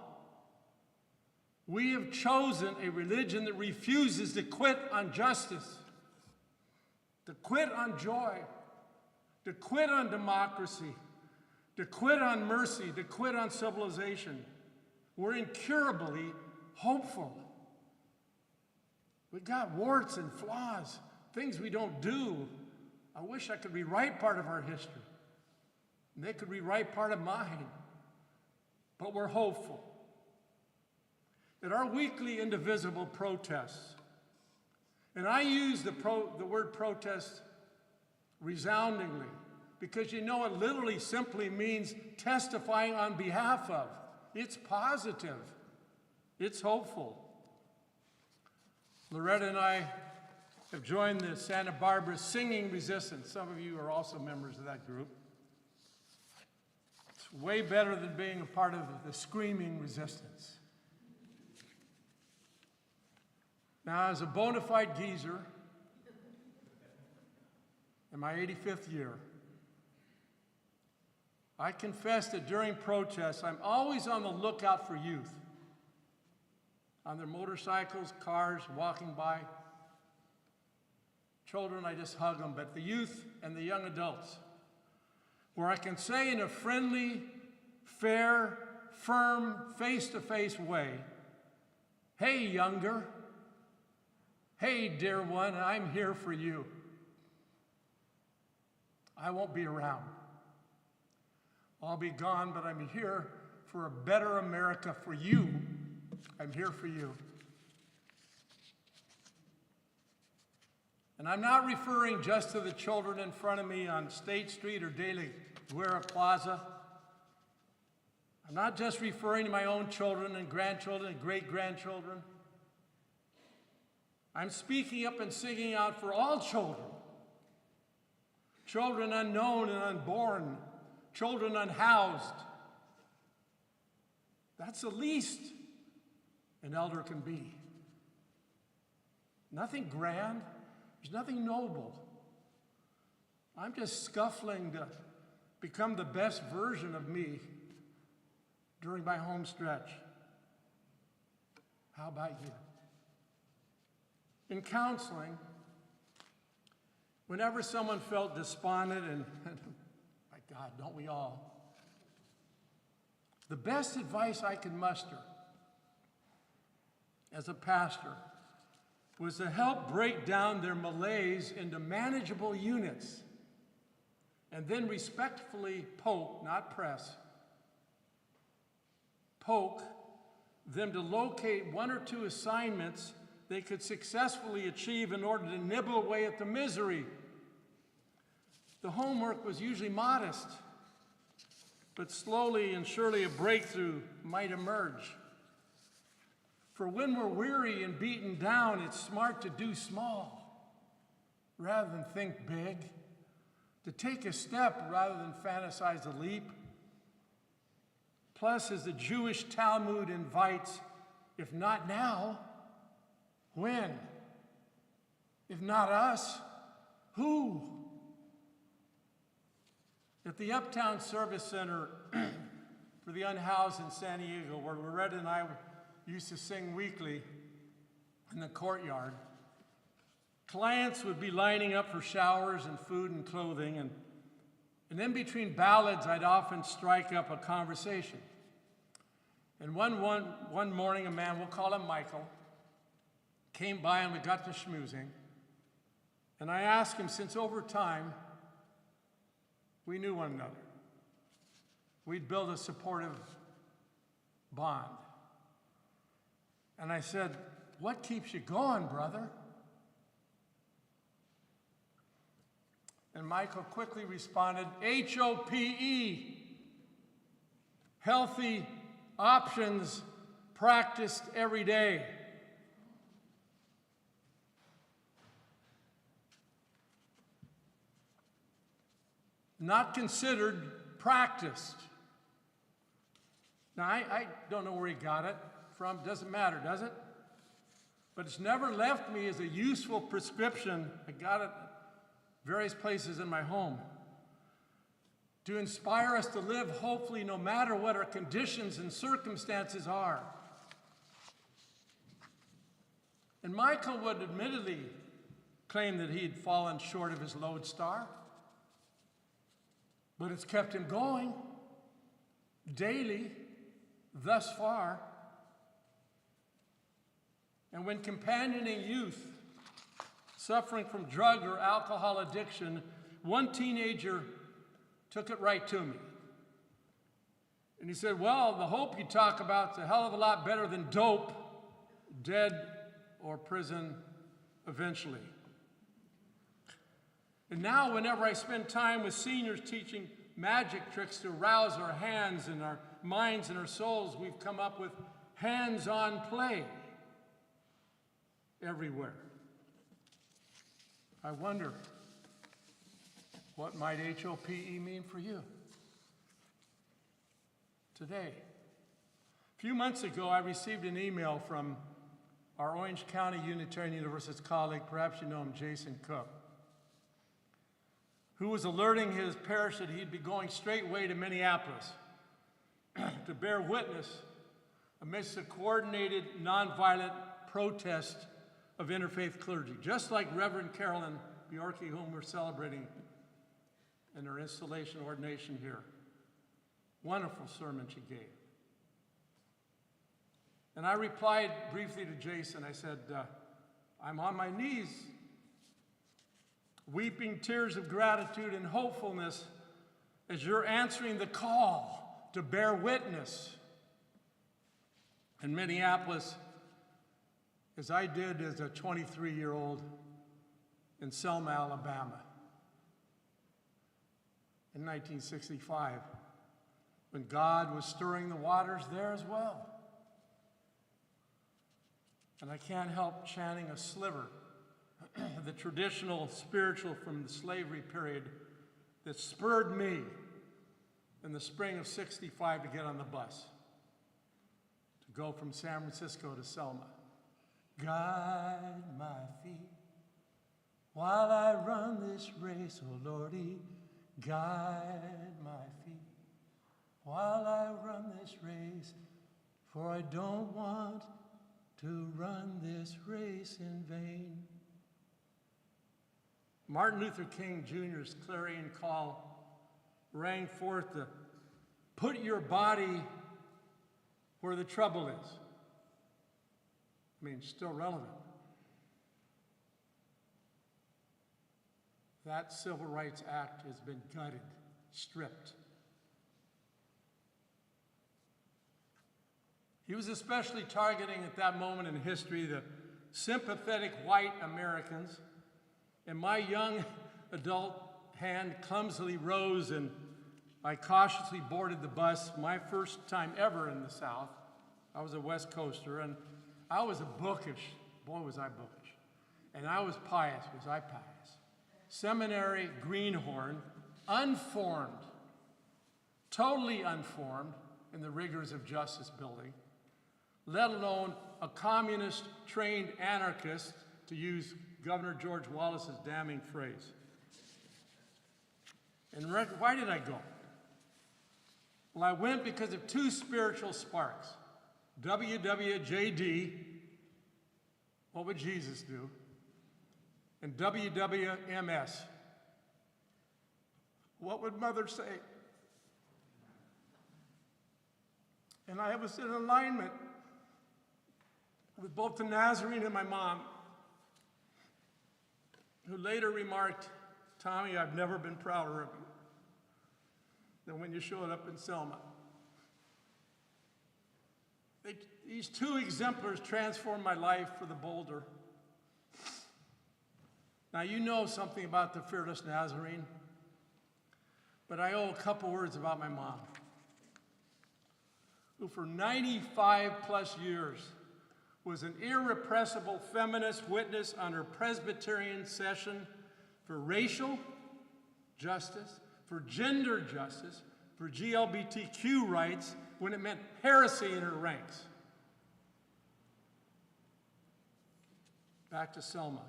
We have chosen a religion that refuses to quit on justice, to quit on joy, to quit on democracy, to quit on mercy, to quit on civilization. We're incurably hopeful. We've got warts and flaws, things we don't do. I wish I could rewrite part of our history. And they could rewrite part of mine. But we're hopeful. At our weekly indivisible protests, and I use the word protest resoundingly, because you know it literally simply means testifying on behalf of. It's positive. It's hopeful. Loretta and I have joined the Santa Barbara Singing Resistance. Some of you are also members of that group. It's way better than being a part of the Screaming Resistance. Now, as a bona fide geezer, in my 85th year, I confess that during protests, I'm always on the lookout for youth. On their motorcycles, cars, walking by. Children, I just hug them, but the youth and the young adults, where I can say in a friendly, fair, firm, face-to-face way, hey, younger, hey, dear one, I'm here for you. I won't be around. I'll be gone, but I'm here for a better America for you. I'm here for you. And I'm not referring just to the children in front of me on State Street or De La Guerra Plaza. I'm not just referring to my own children and grandchildren and great-grandchildren. I'm speaking up and singing out for all children. Children unknown and unborn. Children unhoused. That's the least an elder can be. Nothing grand. There's nothing noble. I'm just scuffling to become the best version of me during my home stretch. How about you? In counseling, whenever someone felt despondent, and my God, don't we all? The best advice I could muster as a pastor was to help break down their malaise into manageable units and then respectfully poke, not press, poke them to locate one or two assignments they could successfully achieve in order to nibble away at the misery. The homework was usually modest, but slowly and surely a breakthrough might emerge. For when we're weary and beaten down, it's smart to do small rather than think big, to take a step rather than fantasize a leap. Plus, as the Jewish Talmud invites, if not now, when? If not us, who? At the Uptown Service Center for the Unhoused in San Diego, where Loretta and I used to sing weekly in the courtyard, clients would be lining up for showers and food and clothing, and in between ballads, I'd often strike up a conversation. And one morning, a man, we'll call him Michael, came by and we got to schmoozing. And I asked him, since over time, we knew one another, we'd build a supportive bond. And I said, what keeps you going, brother? And Michael quickly responded, HOPE, healthy options practiced every day. Not considered, practiced. Now, I don't know where he got it from. Doesn't matter, does it? But it's never left me as a useful prescription. I got it various places in my home to inspire us to live hopefully no matter what our conditions and circumstances are. And Michael would admittedly claim that he'd fallen short of his lodestar, but it's kept him going daily thus far. And when companioning youth suffering from drug or alcohol addiction, one teenager took it right to me. And he said, well, the hope you talk about is a hell of a lot better than dope, dead or prison eventually. And now whenever I spend time with seniors teaching magic tricks to arouse our hands and our minds and our souls, we've come up with hands-on play everywhere. I wonder, what might HOPE mean for you today? A few months ago, I received an email from our Orange County Unitarian Universalist colleague, perhaps you know him, Jason Cook, who was alerting his parish that he'd be going straightway to Minneapolis to bear witness amidst a coordinated, nonviolent protest of interfaith clergy, just like Reverend Carolyn Bjorky, whom we're celebrating in her installation ordination here. Wonderful sermon she gave. And I replied briefly to Jason. I said, I'm on my knees weeping tears of gratitude and hopefulness as you're answering the call to bear witness in Minneapolis, as I did as a 23-year-old in Selma, Alabama in 1965, when God was stirring the waters there as well. And I can't help chanting a sliver of the traditional spiritual from the slavery period that spurred me in the spring of '65 to get on the bus, to go from San Francisco to Selma. Guide my feet while I run this race, oh Lordy, guide my feet while I run this race, for I don't want to run this race in vain. Martin Luther King Jr.'s clarion call rang forth to put your body where the trouble is. I mean, still relevant. That Civil Rights Act has been gutted, stripped. He was especially targeting at that moment in history the sympathetic white Americans, and my young adult hand clumsily rose and I cautiously boarded the bus, my first time ever in the South. I was a West Coaster, and I was a bookish, boy was I bookish, and I was pious, was I pious. Seminary greenhorn, unformed, totally unformed in the rigors of justice building, let alone a communist-trained anarchist, to use Governor George Wallace's damning phrase. And why did I go? Well, I went because of two spiritual sparks. WWJD, what would Jesus do? And WWMS, what would Mother say? And I was in alignment with both the Nazarene and my mom, who later remarked, Tommy, I've never been prouder of you than when you showed up in Selma. These two exemplars transformed my life for the bolder. Now, you know something about the fearless Nazarene, but I owe a couple words about my mom, who for 95 plus years was an irrepressible feminist witness on her Presbyterian session for racial justice, for gender justice, for GLBTQ rights, when it meant heresy in her ranks. Back to Selma.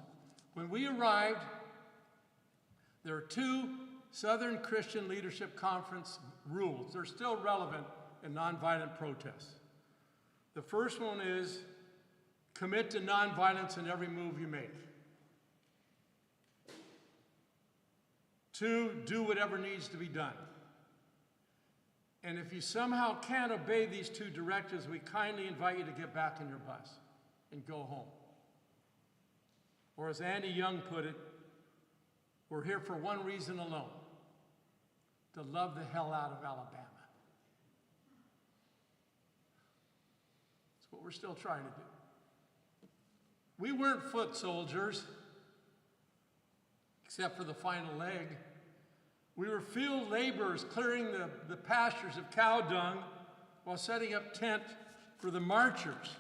When we arrived, there are two Southern Christian Leadership Conference rules. They're still relevant in nonviolent protests. The first one is commit to nonviolence in every move you make. 2, do whatever needs to be done. And if you somehow can't obey these two directives, we kindly invite you to get back in your bus and go home. Or as Andy Young put it, we're here for one reason alone, to love the hell out of Alabama. That's what we're still trying to do. We weren't foot soldiers, except for the final leg. We were field laborers clearing the pastures of cow dung while setting up tent for the marchers,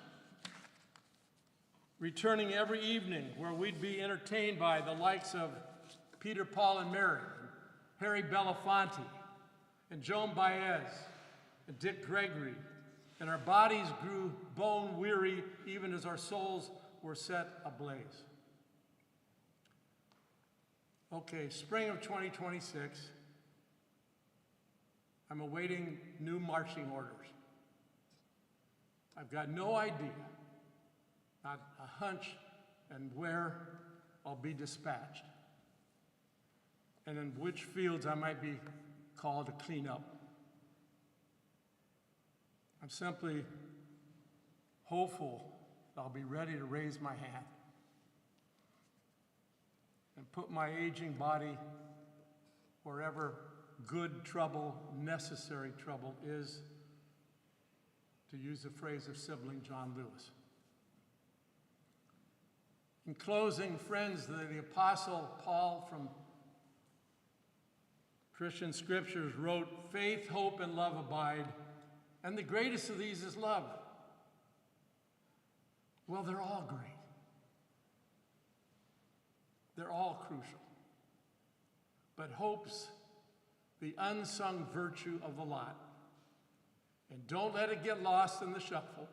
returning every evening where we'd be entertained by the likes of Peter, Paul, and Mary, and Harry Belafonte, and Joan Baez, and Dick Gregory, and our bodies grew bone weary even as our souls were set ablaze. Okay, spring of 2026, I'm awaiting new marching orders. I've got no idea, not a hunch, and where I'll be dispatched, and in which fields I might be called to clean up. I'm simply hopeful that I'll be ready to raise my hand. and put my aging body wherever good trouble, necessary trouble is, to use the phrase of sibling John Lewis. In closing, friends, the Apostle Paul from Christian Scriptures wrote, "Faith, hope, and love abide, and the greatest of these is love." Well, they're all great. They're all crucial. But hope's the unsung virtue of the lot. And don't let it get lost in the shuffle.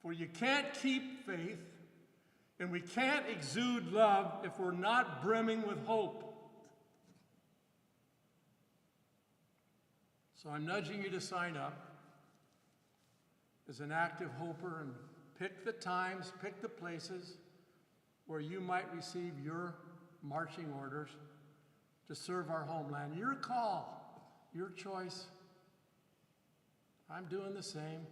For you can't keep faith, and we can't exude love if we're not brimming with hope. So I'm nudging you to sign up as an active hoper and pick the times, pick the places where you might receive your marching orders to serve our homeland. Your call, your choice. I'm doing the same.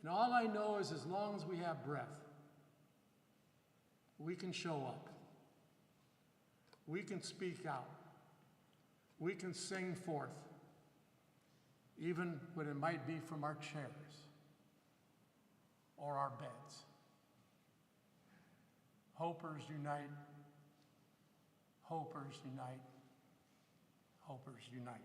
And all I know is as long as we have breath, we can show up. We can speak out. We can sing forth, even when it might be from our chairs or our beds. Hopers unite. Hopers unite. Hopers unite.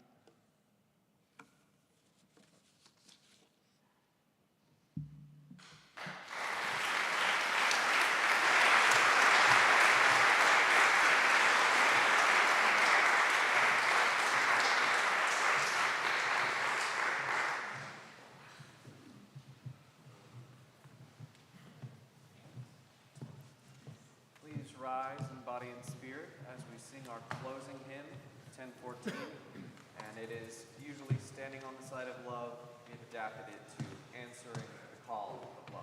Please rise in body and spirit as we sing our closing hymn, 1014. And it is usually standing on the side of love. We've adapted it to answering the call of love.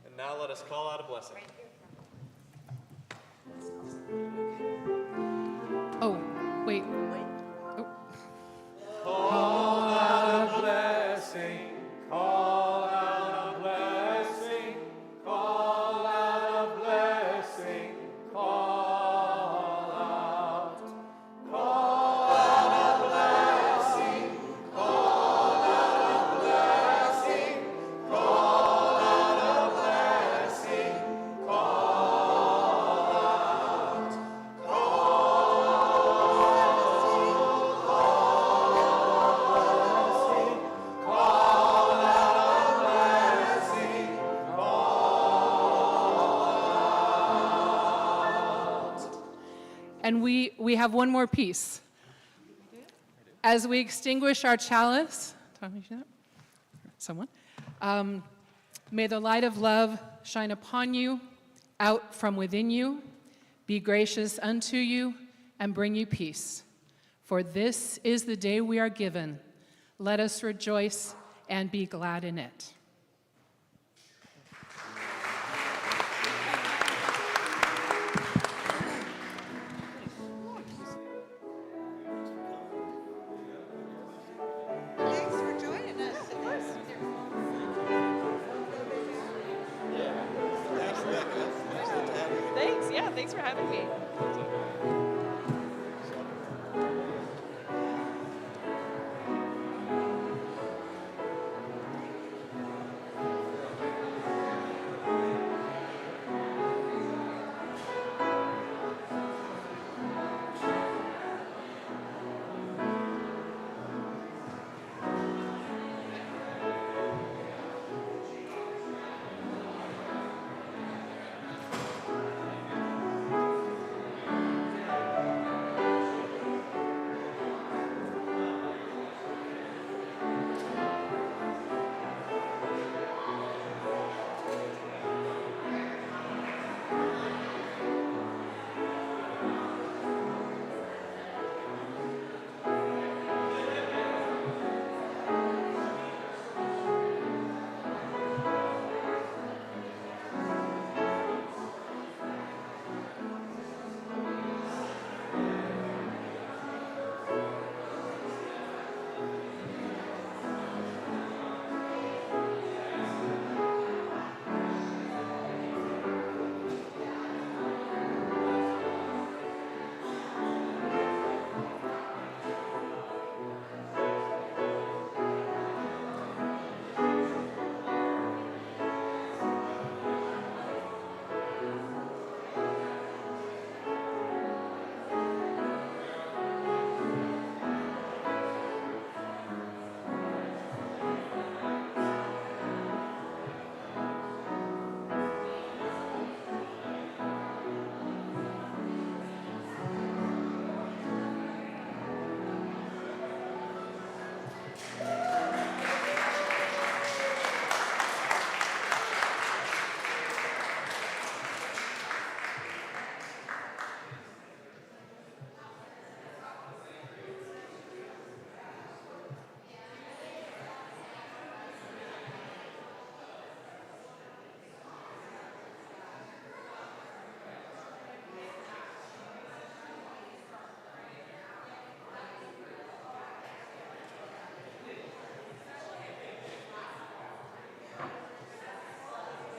And now let us call out a blessing. Oh, wait. Call out a blessing. And we have one more piece. As we extinguish our chalice, someone, may the light of love shine upon you, out from within you, be gracious unto you, and bring you peace. For this is the day we are given. Let us rejoice and be glad in it. Thanks for joining us. Thanks, yeah, thanks for having me.